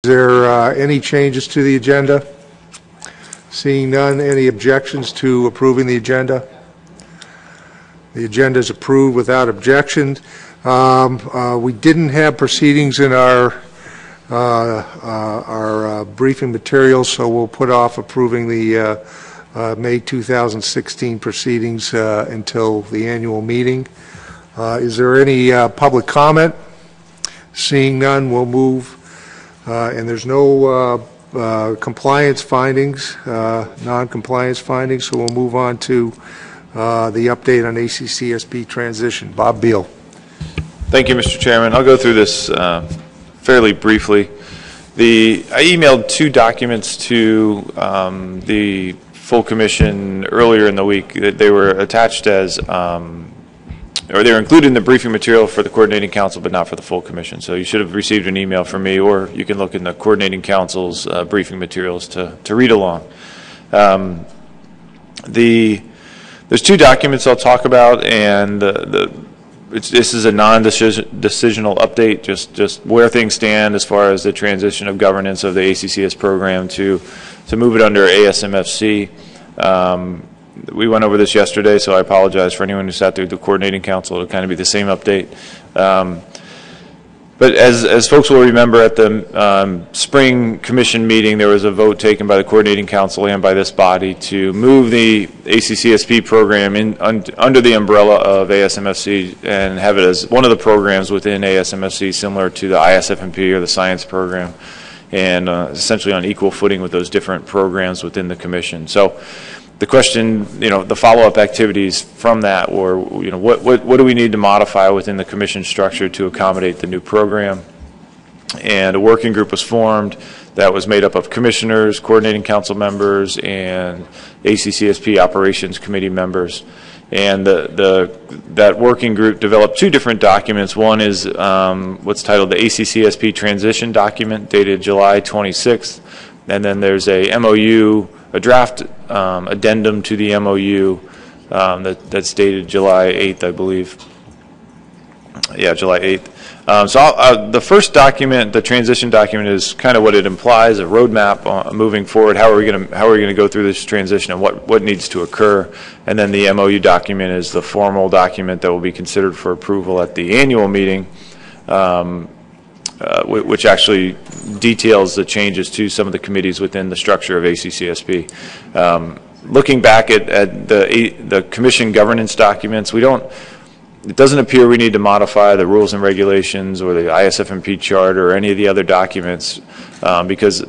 Is there any changes to the agenda? Seeing none, any objections to approving the agenda? The agenda is approved without objection. We didn't have proceedings in our briefing materials, so we'll put off approving the May 2016 proceedings until the annual meeting. Is there any public comment? Seeing none, we'll move. And there's no compliance findings, non-compliance findings, so we'll move on to the update on ACCSP transition. Bob Beal. Thank you, Mr. Chairman. I'll go through this fairly briefly. I emailed 2 documents to the full commission earlier in the week. They were attached as or they were included in the briefing material for the coordinating council, but not for the full commission. So you should have received an email from me, or you can look in the coordinating council's briefing materials to read along. There's 2 documents I'll talk about, and this is a non-decisional update, just where things stand as far as the transition of governance of the ACCS program to move it under ASMFC. We went over this yesterday, so I apologize for anyone who sat through the coordinating council. It'll kind of be the same update. But as folks will remember, at the spring commission meeting, there was a vote taken by the coordinating council and by this body to move the ACCSP program under the umbrella of ASMFC and have it as one of the programs within ASMFC, similar to the ISFMP or the science program, and essentially on equal footing with those different programs within the commission. So the question, the follow-up activities from that were, what do we need to modify within the commission structure to accommodate the new program? And a working group was formed that was made up of commissioners, coordinating council members, and ACCSP operations committee members. And that working group developed 2 different documents. One is what's titled the ACCSP transition document, dated July 26th. And then there's a MOU, a draft addendum to the MOU that's dated July 8th, I believe. Yeah, July 8th. The first document, the transition document, is kind of what it implies, a roadmap moving forward. How are we going to go through this transition, and what needs to occur? And then the MOU document is the formal document that will be considered for approval at the annual meeting, which actually details the changes to some of the committees within the structure of ACCSP. Looking back at the commission governance documents, it doesn't appear we need to modify the rules and regulations or the ISFMP charter or any of the other documents, because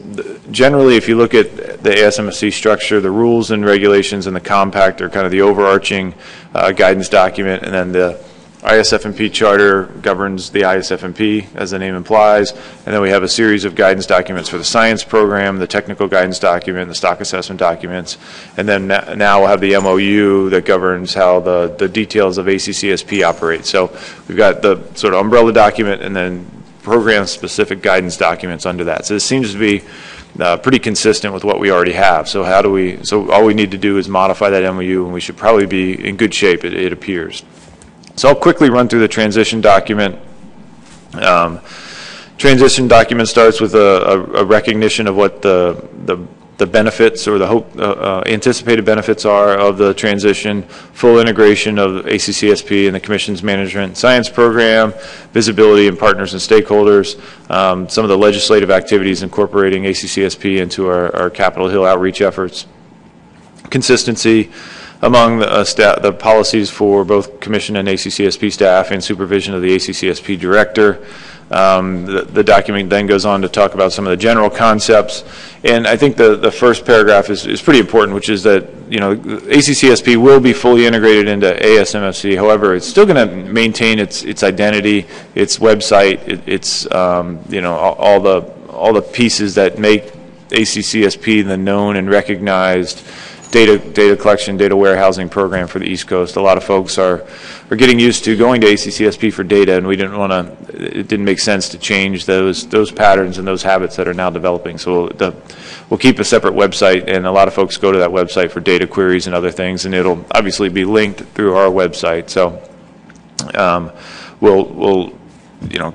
generally, if you look at the ASMFC structure, the rules and regulations and the compact are kind of the overarching guidance document, and then the ISFMP charter governs the ISFMP, as the name implies, and then we have a series of guidance documents for the science program, the technical guidance document, the stock assessment documents, and then now we'll have the MOU that governs how the details of ACCSP operate. So we've got the sort of umbrella document and then program-specific guidance documents under that. So this seems to be pretty consistent with what we already have. So all we need to do is modify that MOU, and we should probably be in good shape, it appears. So I'll quickly run through the transition document. Transition document starts with a recognition of what the benefits or the anticipated benefits are of the transition, full integration of ACCSP and the Commission's management science program, visibility and partners and stakeholders, some of the legislative activities incorporating ACCSP into our Capitol Hill outreach efforts, consistency among the policies for both Commission and ACCSP staff, and supervision of the ACCSP director. The document then goes on to talk about some of the general concepts, and I think the first paragraph is pretty important, which is that ACCSP will be fully integrated into ASMFC. However, it's still going to maintain its identity, its website, its all the pieces that make ACCSP the known and recognized data collection, data warehousing program for the East Coast. A lot of folks are getting used to going to ACCSP for data, and it didn't make sense to change those patterns and those habits that are now developing. So we'll keep a separate website, and a lot of folks go to that website for data queries and other things, and it'll obviously be linked through our website. So we'll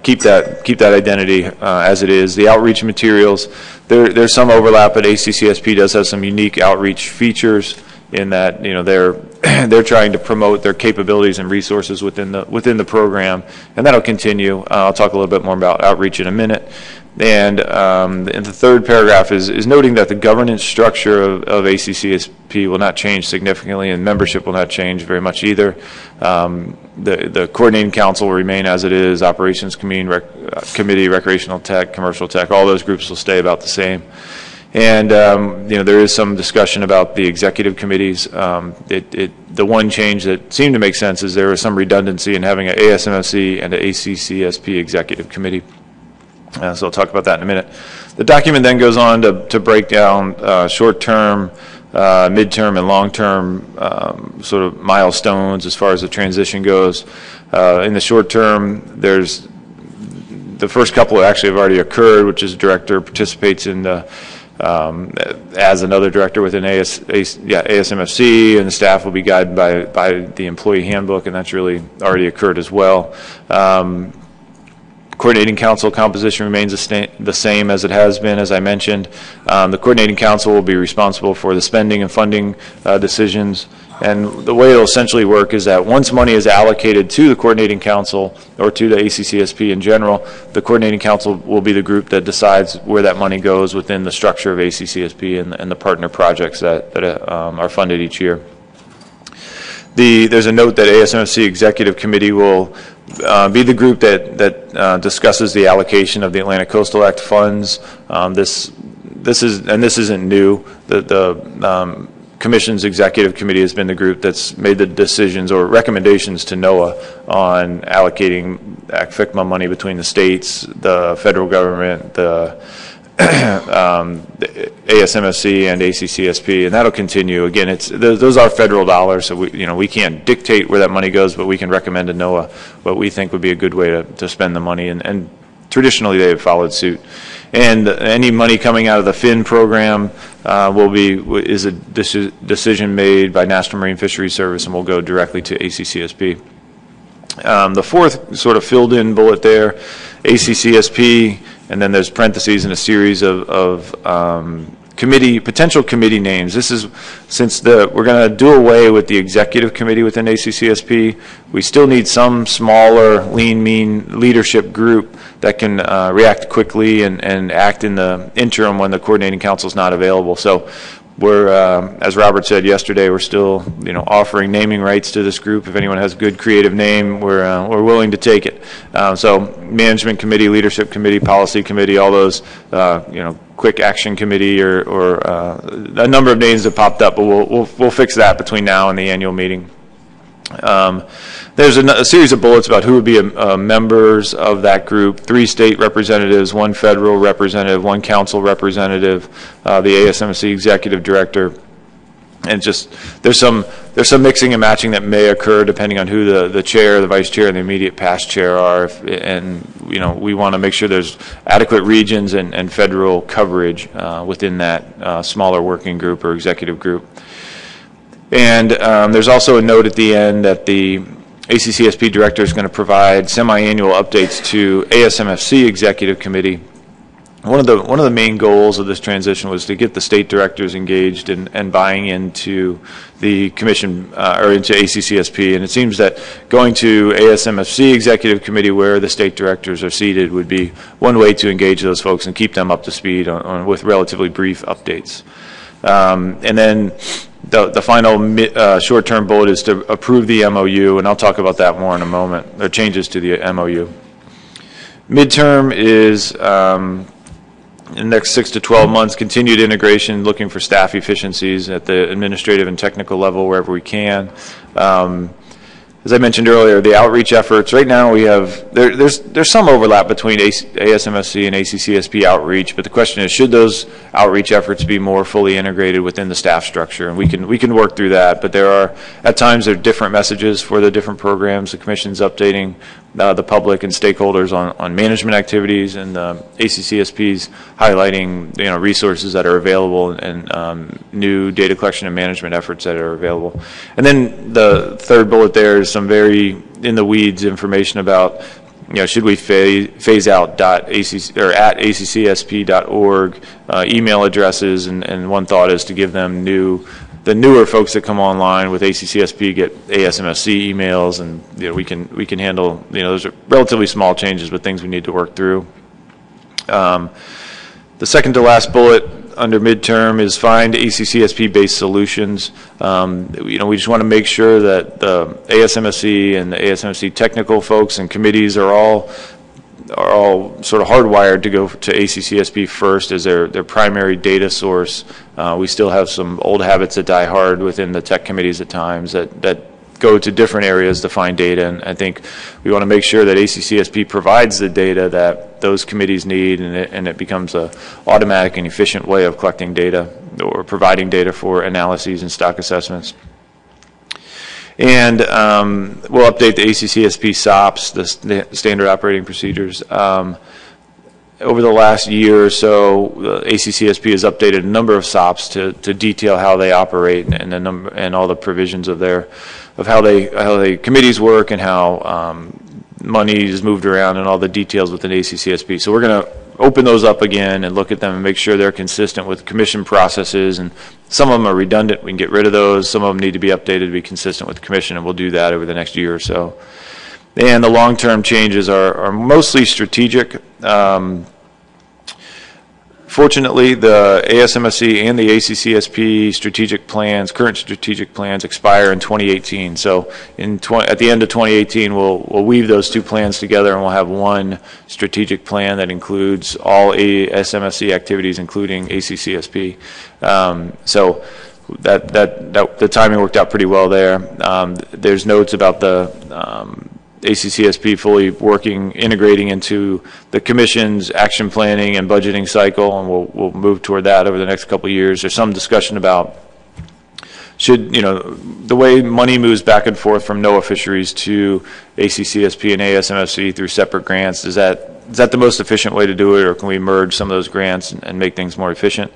keep that identity as it is. The outreach materials, there's some overlap, but ACCSP does have some unique outreach features in that they're trying to promote their capabilities and resources within the program, and that'll continue. I'll talk a little bit more about outreach in a minute. And the third paragraph is noting that the governance structure of ACCSP will not change significantly, and membership will not change very much either. The coordinating council will remain as it is. Operations committee, recreational tech, commercial tech, all those groups will stay about the same. And there is some discussion about the executive committees. The one change that seemed to make sense is there was some redundancy in having an ASMFC and an ACCSP executive committee. So I'll talk about that in a minute. The document then goes on to break down short-term, mid-term, and long-term sort of milestones as far as the transition goes. In the short term, there's the first couple actually have already occurred, which is director participates in the as another director within ASMFC, and the staff will be guided by the employee handbook, and that's really already occurred as well. Coordinating council composition remains the same as it has been, as I mentioned. The coordinating council will be responsible for the spending and funding decisions. And the way it will essentially work is that once money is allocated to the coordinating council or to the ACCSP in general, the coordinating council will be the group that decides where that money goes within the structure of ACCSP and the partner projects that are funded each year. There's a note that ASMFC Executive Committee will be the group that discusses the allocation of the Atlantic Coastal Act funds. This isn't new. The Commission's Executive Committee has been the group that's made the decisions or recommendations to NOAA on allocating FCMA money between the states, the federal government, the ASMFC and ACCSP, and that'll continue. Again, those are federal dollars, so we can't dictate where that money goes, but we can recommend to NOAA what we think would be a good way to spend the money, and traditionally they have followed suit. And any money coming out of the FIN program is a decision made by National Marine Fisheries Service and will go directly to ACCSP. The fourth sort of filled in bullet there, ACCSP, and then there's parentheses and a series of potential committee names. This is, since we're going to do away with the executive committee within ACCSP, we still need some smaller, lean, mean leadership group that can react quickly and act in the interim when the coordinating council is not available. So we're, as Robert said yesterday, we're still, offering naming rights to this group. If anyone has a good creative name, we're willing to take it. So management committee, leadership committee, policy committee, all those, quick action committee, or a number of names have popped up, but we'll fix that between now and the annual meeting. There's a series of bullets about who would be members of that group: 3 state representatives, 1 federal representative, 1 council representative, the ASMFC executive director, and just there's some mixing and matching that may occur depending on who the chair, the vice chair, and the immediate past chair are, and we want to make sure there's adequate regions and federal coverage within that smaller working group or executive group. And there's also a note at the end that the ACCSP director is going to provide semi-annual updates to ASMFC Executive Committee. One of the main goals of this transition was to get the state directors engaged and buying into the commission or into ACCSP. And it seems that going to ASMFC Executive Committee, where the state directors are seated, would be one way to engage those folks and keep them up to speed with relatively brief updates. And then the final short-term bullet is to approve the MOU, and I'll talk about that more in a moment, or changes to the MOU. Midterm is in the next 6 to 12 months, continued integration, looking for staff efficiencies at the administrative and technical level wherever we can. As I mentioned earlier, the outreach efforts, right now we have, there's some overlap between ASMFC and ACCSP outreach, but the question is, should those outreach efforts be more fully integrated within the staff structure? And we can work through that, but at times there are different messages for the different programs. The Commission's updating the public and stakeholders on management activities, and the ACCSP's highlighting resources that are available and new data collection and management efforts that are available. And then the third bullet there is some very in the weeds information about should we phase out .acc or at accsp.org email addresses, and one thought is to give them the newer folks that come online with ACCSP get ASMFC emails, and we can handle those are relatively small changes, but things we need to work through. The second to last bullet under midterm is find ACCSP-based solutions. We just want to make sure that the ASMFC and the ASMFC technical folks and committees are all sort of hardwired to go to ACCSP first as their primary data source. We still have some old habits that die hard within the tech committees at times that go to different areas to find data, and I think we want to make sure that ACCSP provides the data that those committees need, and it becomes an automatic and efficient way of collecting data or providing data for analyses and stock assessments. And we'll update the ACCSP SOPs, the standard operating procedures. Over the last year or so, ACCSP has updated a number of SOPs to detail how they operate and all the provisions of how the committees work and how money is moved around and all the details within ACCSP. So we're going to open those up again and look at them and make sure they're consistent with commission processes. And some of them are redundant. We can get rid of those. Some of them need to be updated to be consistent with the commission, and we'll do that over the next year or so. And the long-term changes are mostly strategic. Fortunately, the ASMFC and the ACCSP strategic plans, current strategic plans, expire in 2018. So at the end of 2018, we'll weave those two plans together, and we'll have one strategic plan that includes all ASMFC activities, including ACCSP. So the timing worked out pretty well there. There's notes about the ACCSP fully integrating into the Commission's action planning and budgeting cycle, and we'll move toward that over the next couple of years. There's some discussion about the way money moves back and forth from NOAA fisheries to ACCSP and ASMFC through separate grants. Is that the most efficient way to do it, or can we merge some of those grants and make things more efficient?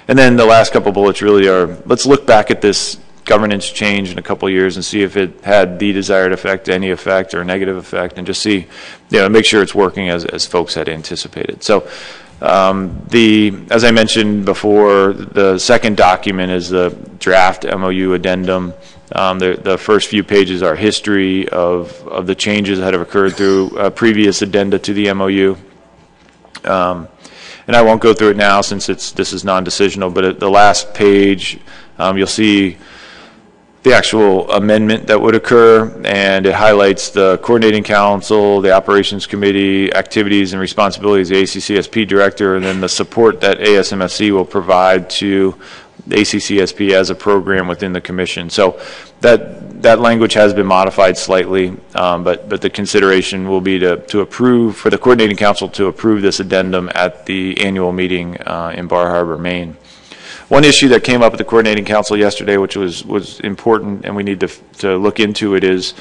And then the last couple bullets really are, let's look back at this governance change in a couple of years and see if it had the desired effect, any effect, or negative effect, and just see, make sure it's working as folks had anticipated. So as I mentioned before, the second document is the draft MOU addendum. The first few pages are history of the changes that have occurred through previous addenda to the MOU. And I won't go through it now since this is non-decisional, but at the last page, you'll see the actual amendment that would occur, and it highlights the coordinating council, the operations committee, activities and responsibilities of the ACCSP director, and then the support that ASMFC will provide to the ACCSP as a program within the commission. So that language has been modified slightly, but the consideration will be to approve, for the coordinating council to approve this addendum at the annual meeting in Bar Harbor, Maine. One issue that came up at the coordinating council yesterday, which was important, and we need to look into it, is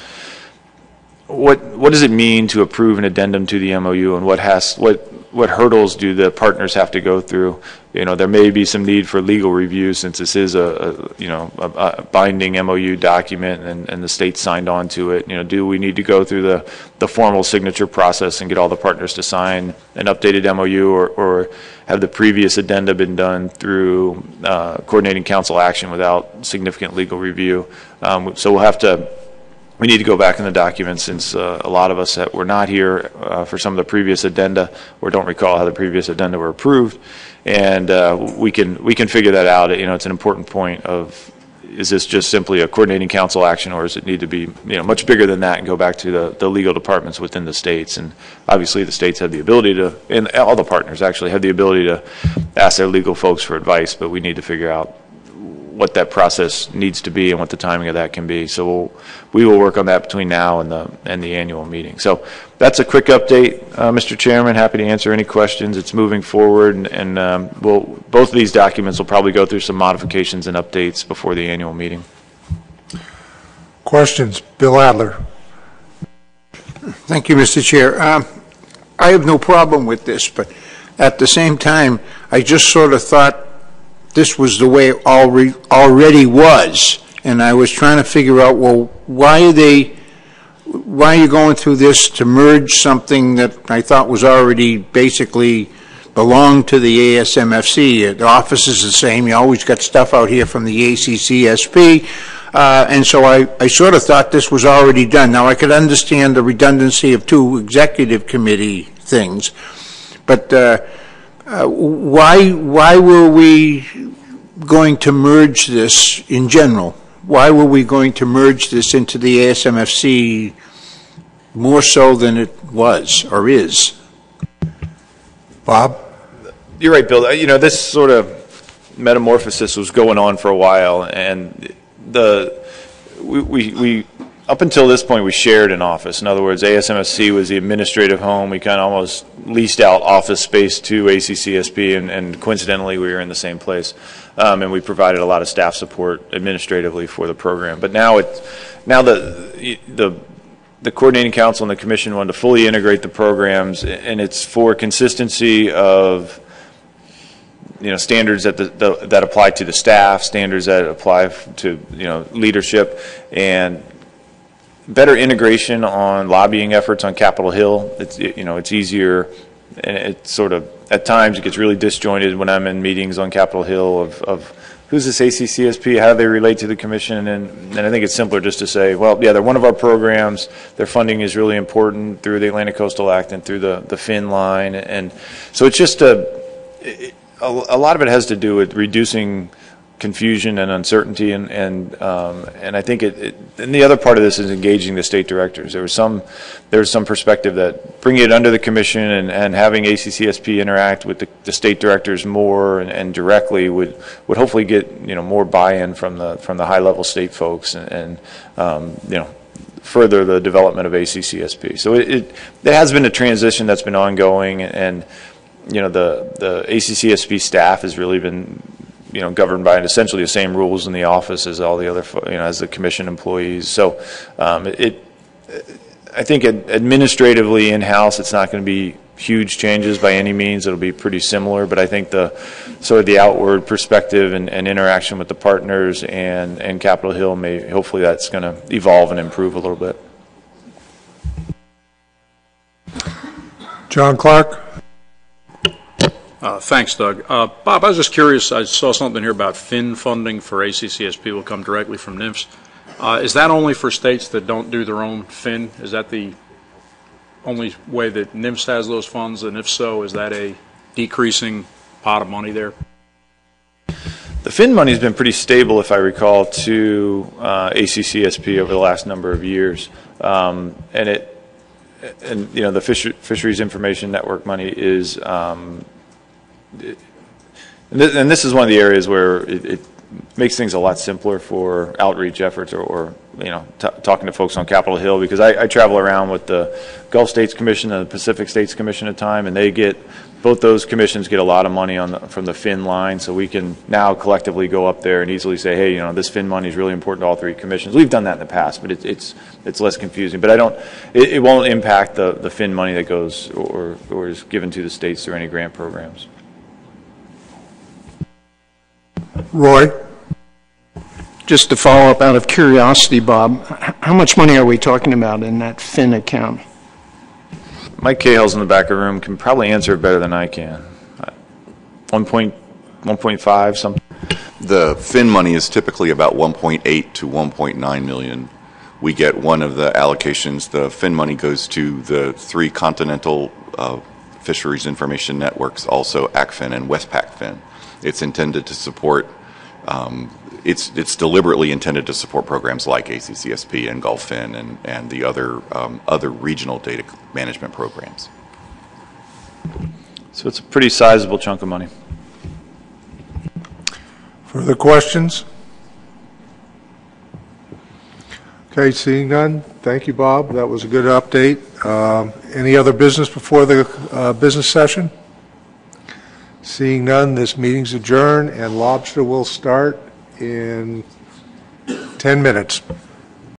what does it mean to approve an addendum to the MOU, and what hurdles do the partners have to go through? There may be some need for legal review since this is a binding MOU document, and the state signed on to it. Do we need to go through the formal signature process and get all the partners to sign an updated MOU, or have the previous addenda been done through coordinating council action without significant legal review? So we need to go back in the document, since a lot of us that were not here for some of the previous addenda or don't recall how the previous addenda were approved, and we can figure that out. It's an important point of, is this just simply a coordinating council action, or does it need to be much bigger than that and go back to the legal departments within the states? And obviously the states have the ability to, and all the partners actually have the ability to ask their legal folks for advice, but we need to figure out what that process needs to be and what the timing of that can be. So we will work on that between now and the annual meeting. So that's a quick update, Mr. Chairman. Happy to answer any questions. It's moving forward, and both of these documents will probably go through some modifications and updates before the annual meeting. Questions? Bill Adler. Thank you, Mr. Chair. I have no problem with this, but at the same time, I just sort of thought this was the way it already was, and I was trying to figure out, well, why are they why are you going through this to merge something that I thought was already basically belonged to the ASMFC? The office is the same. You always got stuff out here from the ACCSP. And so I sort of thought this was already done. Now, I could understand the redundancy of two executive committee things, but why were we going to merge this in general? Why were we going to merge this into the ASMFC more so than it was or is? Bob? You're right, Bill. You know, this sort of metamorphosis was going on for a while, and we up until this point we shared an office. In other words, ASMFC was the administrative home. We kind of almost leased out office space to ACCSP, and coincidentally we were in the same place, and we provided a lot of staff support administratively for the program. But now the coordinating council and the commission wanted to fully integrate the programs, and it's for consistency of standards that apply to the staff, standards that apply to leadership, and better integration on lobbying efforts on Capitol Hill. It's easier, and it's sort of at times it gets really disjointed when I'm in meetings on Capitol Hill of who's this ACCSP, how do they relate to the commission, and I think it's simpler just to say, well, yeah, they're one of our programs, their funding is really important through the Atlantic Coastal Act and through the FIN line, and so it's just a lot of it has to do with reducing confusion and uncertainty, and I think and the other part of this is engaging the state directors. There was some perspective that bringing it under the commission and having ACCSP interact with the state directors more and directly would hopefully get more buy-in from the high level state folks and further the development of ACCSP. So it has been a transition that's been ongoing, and the ACCSP staff has really been governed by essentially the same rules in the office as all the other, as the commission employees. So I think administratively in-house, it's not going to be huge changes by any means. It'll be pretty similar, but I think the outward perspective and interaction with the partners and Capitol Hill hopefully that's going to evolve and improve a little bit. John Clark? Thanks, Doug. Bob, I was just curious. I saw something here about FIN funding for ACCSP will come directly from NIMS. Is that only for states that don't do their own FIN? Is that the only way that NIMS has those funds? And if so, is that a decreasing pot of money there? The FIN money has been pretty stable, if I recall, to ACCSP over the last number of years, and the Fisheries Information Network money is. And this is one of the areas where it makes things a lot simpler for outreach efforts or talking to folks on Capitol Hill, because I travel around with the Gulf States Commission and the Pacific States Commission at time, and both those commissions get a lot of money from the FIN line, so we can now collectively go up there and easily say, hey, this FIN money is really important to all three commissions. We've done that in the past, but it's less confusing. But it won't impact the FIN money that goes or is given to the states through any grant programs. Roy? Just to follow up out of curiosity, Bob, how much money are we talking about in that FIN account? Mike Cahill's in the back of the room, can probably answer it better than I can. 1.5 something. The FIN money is typically about 1.8 to 1.9 million. We get one of the allocations. The FIN money goes to the three continental fisheries information networks, also ACFIN and WestPacFin. It's intended to support. It's deliberately intended to support programs like ACCSP and GulfFin and the other regional data management programs. So it's a pretty sizable chunk of money. Further questions? Okay, seeing none. Thank you, Bob. That was a good update. Any other business before the business session? Seeing none, this meeting's adjourned, and Lobster will start in 10 minutes.